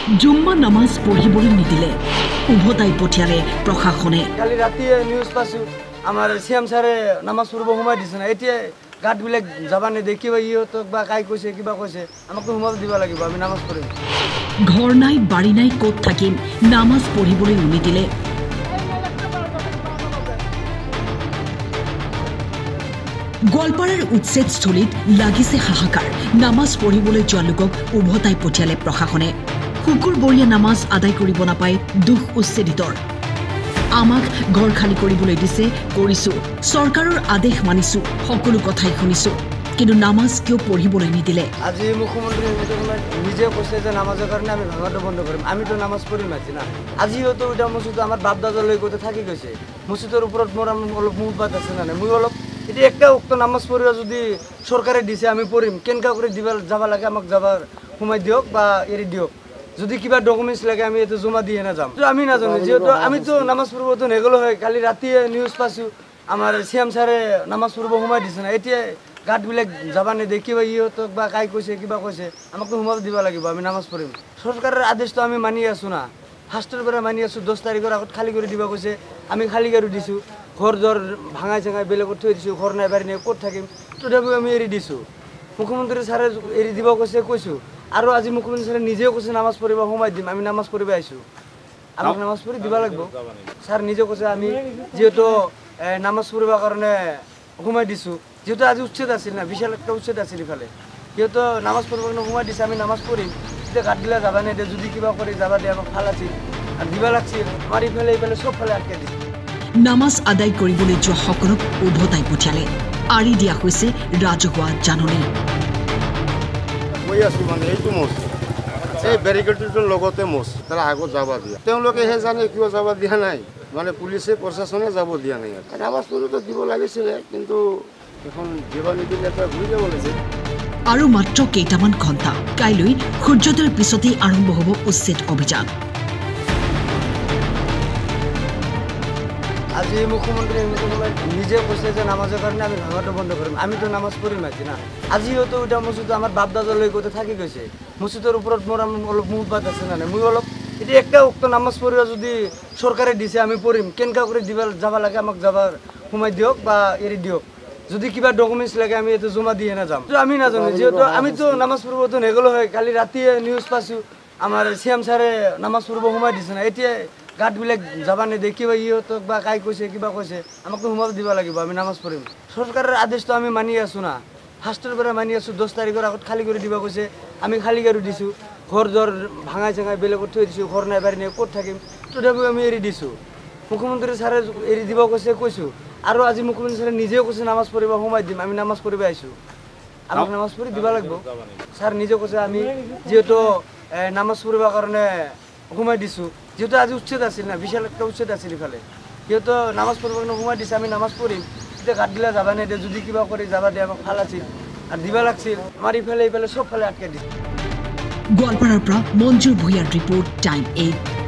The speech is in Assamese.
জুম্মা নামাজ পঢ়িবলৈ নিদিলে উভতাই পঠিয়ালে প্ৰশাসনে। কালি ৰাতিয়ে নিউজ পাইছোঁ আমাৰ চিএম ছাৰে নামাজ পঢ়িব সোমাই দিছে না। এতিয়া গাঁতবিলাক যাবা নেদে, কিবা ইহঁতক বা কাই কৈছে কিবা কৈছে, আমাকতো সোমাব দিব লাগিব, আমি নামাজ পঢ়িম। ঘৰ নাই বাৰী নাই ক'ত থাকিম, নামাজ পঢ়িবলৈ নিদিলে। গোৱালপাৰাৰ উচ্ছেদস্থলীত লাগিছে হাহাকাৰ। নামাজ পঢ়িবলৈ যোৱা লোকক উভতাই পঠিয়ালে প্ৰশাসনে। শুকুৰবৰীয়া নামাজ আদায় কৰিব নাপায় দুখ উচ্ছেদিতৰ। আমাক ঘৰ খালী কৰিবলৈ দিছে, কৰিছো, চৰকাৰৰ আদেশ মানিছো, সকলো কথাই শুনিছো, কিন্তু নামাজ কিয় পঢ়িবলৈ নিদিলে? আজি মুখ্যমন্ত্ৰী নিজে কৈছে যে নামাজৰ কাৰণে আমি ভাঙাটো বন্ধ কৰিম। আমিতো নামাজ পঢ়িম আজি না। আজিওতো এটা মছজিদ আমাৰ বাপ দাদালৈ গোটে থাকি গৈছে। মছজিদৰ ওপৰত মোৰ অলপ মুহবাত আছে না নাই, মই অলপ এতিয়া একটা উক্ত নামাজ পঢ়িব যদি চৰকাৰে দিছে আমি পঢ়িম, কেনেকা কৰি দিব যাব লাগে আমাক যাবাৰ সোমাই দিয়ক বা এৰি দিয়ক। যদি কিবা ডকুমেণ্টছ লাগে আমি এইটো জমা দিয়ে নাযাম, আমি নাজানো। যিহেতু আমিতো নামাজ পঢ়িবতো নেগ'লো হয়। কালি ৰাতিয়ে নিউজ পাইছোঁ আমাৰ চিএম ছাৰে নামাজ পঢ়িব সোমাই দিছে না। এতিয়া গাঁতবিলাক যাবা নেদে, কিবা ইহঁতক বা কাই কৈছে কিবা কৈছে, আমাকতো সোমাব দিব লাগিব, আমি নামাজ পঢ়িম। চৰকাৰৰ আদেশটো আমি মানি আছোঁ না, ফাৰ্ষ্টৰ পৰা মানি আছোঁ। 10 তাৰিখৰ আগত খালী কৰি দিব কৈছে, আমি খালী কৰি দিছোঁ। ঘৰ দৰ ভাঙাই চাঙাই বেলেগত থৈ দিছোঁ, ঘৰ নাই বাৰী নাই ক'ত থাকিম, তথাপিও আমি এৰি দিছোঁ। মুখ্যমন্ত্ৰী ছাৰে এৰি দিব কৈছোঁ, আৰু আজি মুখ্যমন্ত্ৰী ছাৰে নিজেও কৈছে নামাজ পঢ়িব সোমাই দিম, আমি নামাজ পঢ়িব আহিছোঁ, আমাক নামাজ পঢ়ি দিব লাগিব। ছাৰ নিজে কৈছে আমি যিহেতু নামাজ পঢ়িবৰ কাৰণে সোমাই দিছোঁ, যিহেতু আজি উচ্ছেদ আছিল না, বিশাল একটা উচ্ছেদ আছিল ইফালে, যিহেতু নামাজ পঢ়িবৰ কাৰণে সোমাই দিছে, আমি নামাজ পঢ়িম। এতিয়া গাঁতগিলা যাবা নেদে, যদি কিবা কৰি যাবা দিয়ে আমাক ভাল আছিল, আৰু দিবা লাগছিল। আমাৰ ইফালে চবফালে আটকে দিছে। নামাজ আদায় কৰিবলৈ যোৱা সকলক উভতাই পঠিয়ালে। আঁৰি দিয়া হৈছে ৰাজহুৱা জাননী। কৈ আছোঁ মানে এইটো মছজিদ, এই বেৰিকেডটোৰ লগতে মছজিদ, তাৰ আগত যাব দিয়া। তেওঁলোকেহে জানে কিয় যাব দিয়া নাই, মানে পুলিচে প্ৰশাসনে যাব দিয়া নাই। নামাজ পঢ়িতো দিব লাগিছিলে, কিন্তু এখন দিব নিদিলে এটা ঘূৰি যাব লাগিছিল। আৰু মাত্ৰ কেইটামান ঘণ্টা, কাইলৈ সূৰ্যোদয়ৰ পিছতেই আৰম্ভ হ'ব উচ্ছেদ অভিযান। আজি মুখ্যমন্ত্ৰী নিজে কৈছে যে নামাজৰ কাৰণে আমি ভাঙাটো বন্ধ কৰিম, আমিতো নামাজ পঢ়িম আজি না। আজিওতো এটা মছজিদ আমাৰ বাপ দাদালৈ গোটে থাকি গৈছে। মছজিদৰ ওপৰত মোৰ অলপ মুহবাত আছে না নাই, মই অলপ এতিয়া একটা উক্ত নামাজ পঢ়িব যদি চৰকাৰে দিছে আমি পঢ়িম, কেনেকা কৰি দিব যাব লাগে আমাক যাবাৰ সোমাই দিয়ক বা এৰি দিয়ক। যদি কিবা ডকুমেণ্টছ লাগে আমি এইটো জমা দিয়ে নাযাম, আমি নাজানো। যিহেতু আমিতো নামাজ পঢ়িবতো নেগ'লো হয়। কালি ৰাতিয়ে নিউজ পাইছোঁ আমাৰ চিএম ছাৰে নামাজ পঢ়িব সোমাই দিছে না। এতিয়া গাঁতবিলাক যাবা নেদে, কিবা ইহঁতক বা কাই কৈছে কিবা কৈছে, আমাকতো সোমাব দিব লাগিব, আমি নামাজ পঢ়িম। চৰকাৰৰ আদেশটো আমি মানি আছোঁ না, ফাৰ্ষ্টৰ পৰা মানি আছোঁ। 10 তাৰিখৰ আগত খালী কৰি দিব কৈছে, আমি খালী কৰি দিছোঁ। ঘৰ দৰ ভাঙাই চাঙাই বেলেগত থৈ দিছোঁ, ঘৰ নাই বাৰী নাই ক'ত থাকিম, তথাপিও আমি এৰি দিছোঁ। মুখ্যমন্ত্ৰী ছাৰে এৰি দিব কৈছোঁ, আৰু আজি মুখ্যমন্ত্ৰী ছাৰে নিজেও কৈছে নামাজ পঢ়িব সোমাই দিম, আমি নামাজ পঢ়িব আহিছোঁ, আমাক নামাজ পঢ়ি দিব লাগিব। ছাৰ নিজে কৈছে আমি যিহেতু নামাজ পঢ়িবৰ কাৰণে সোমাই দিছোঁ, যিহেতু আজি উচ্ছেদ আছিল না, বিশাল একটা উচ্ছেদ আছিল ইফালে, যিহেতু নামাজ পঢ়িবৰ কাৰণে সোমাই দিছে, আমি নামাজ পঢ়িম। এতিয়া গাঁতগিলা যাবা নেদে, যদি কিবা কৰি যাবা দিয়ে আমাক ভাল আছিল, আৰু দিবা লাগছিল। আমাৰ ইফালে চবফালে আটকে দিছে। গোৱালপাৰাৰ পৰা মঞ্জুৰ ভূঞাৰ ৰিপৰ্ট, টাইম 8।